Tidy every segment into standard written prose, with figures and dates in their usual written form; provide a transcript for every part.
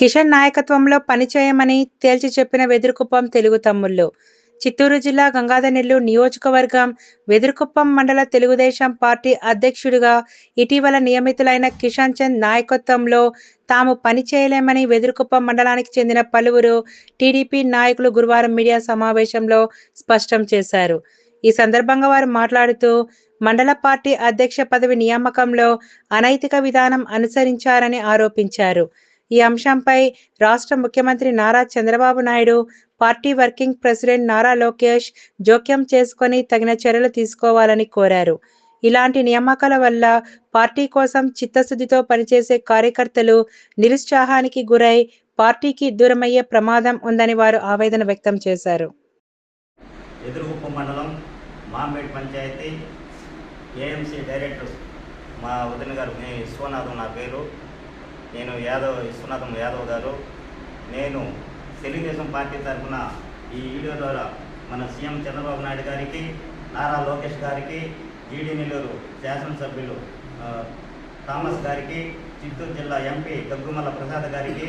కిషన్ నాయకత్వంలో పనిచేయమని తేల్చి చెప్పిన వెదురుకుప్పం తెలుగు తమ్ముళ్లు. చిత్తూరు జిల్లా గంగాధరనెల్లూరు నియోజకవర్గం వెదురుకుప్పం మండల తెలుగుదేశం పార్టీ అధ్యక్షుడిగా ఇటీవల నియమితులైన కిషన్ చంద్ నాయకత్వంలో తాము పనిచేయలేమని వెదురుకుప్పం మండలానికి చెందిన పలువురు టీడీపీ నాయకులు గురువారం మీడియా సమావేశంలో స్పష్టం చేశారు. ఈ సందర్భంగా వారు మాట్లాడుతూ మండల పార్టీ అధ్యక్ష పదవి నియామకంలో అనైతిక విధానం అనుసరించారని ఆరోపించారు. ఈ అంశంపై రాష్ట్ర ముఖ్యమంత్రి Nara Chandrababu Naidu, party working president Nara Lokesh జోక్యం చేసుకొని తగిన చర్యలు తీసుకోవాలని కోరారు. ఇలాంటి నియామకాల వల్ల పార్టీ కోసం చిత్తశుద్ధితో పనిచేసే కార్యకర్తలు నిరుత్సాహానికి గురై పార్టీకి దూరమయ్యే ప్రమాదం ఉందని వారు ఆవేదన వ్యక్తం చేశారు. వెదురుకుప్పం మండలం మాంబేడ్ పంచాయతీ ఏఎంసీ డైరెక్టర్ మా వదిన గారు విశ్వనాథం నా పేరు. నేను విశ్వనాథం యాదవ్ గారు. నేను తెలుగుదేశం పార్టీ తరఫున ఈ వీడియో ద్వారా మన సీఎం చంద్రబాబు నాయుడు గారికి, నారా లోకేష్ గారికి, జీడీ నెల్లూరు శాసనసభ్యులు థామస్ గారికి, చిత్తూరు జిల్లా ఎంపీ దగ్గుమల్ల ప్రసాద్ గారికి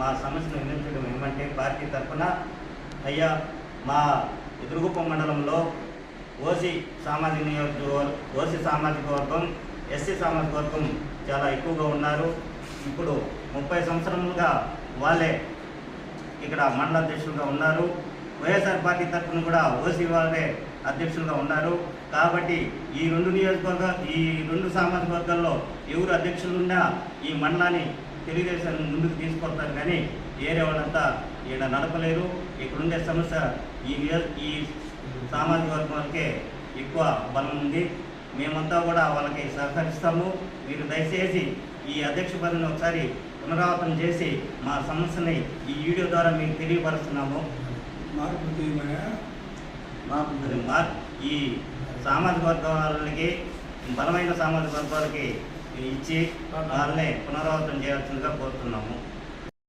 మా సమస్యను వినిపించడం ఏమంటే, పార్టీ తరఫున అయ్యా మా వెదురుకుప్పం మండలంలో ఓసీ సామాజిక వర్గం, ఎస్సీ సామాజిక వర్గం చాలా ఎక్కువగా ఉన్నారు. ఇప్పుడు 30 సంవత్సరములుగా వాళ్ళే ఇక్కడ మండల అధ్యక్షులుగా ఉన్నారు. వైఎస్ఆర్ పార్టీ తరఫున కూడా ఓసీ వాళ్ళే అధ్యక్షులుగా ఉన్నారు. కాబట్టి ఈ రెండు సామాజిక వర్గాల్లో ఎవరు అధ్యక్షులున్నా ఈ మండలాన్ని తెలుగుదేశం ముందుకు తీసుకొస్తారు, కానీ వేరే వాళ్ళంతా ఈడ నడపలేరు. ఇక్కడుండే సమస్య ఈ సామాజిక వర్గాలకే ఎక్కువ బలం ఉంది. మేమంతా కూడా వాళ్ళకి సహకరిస్తాము. మీరు దయచేసి ఈ అధ్యక్ష పదవిని ఒకసారి పునరావృతం చేసి మా సమస్యని ఈ వీడియో ద్వారా మీకు తెలియపరుస్తున్నాము. ఈ సామాజిక వర్గాలకి, బలమైన సామాజిక వర్గాలకి ఇచ్చి వాళ్ళని పునరావృతం చేయాల్సిందిగా కోరుతున్నాము.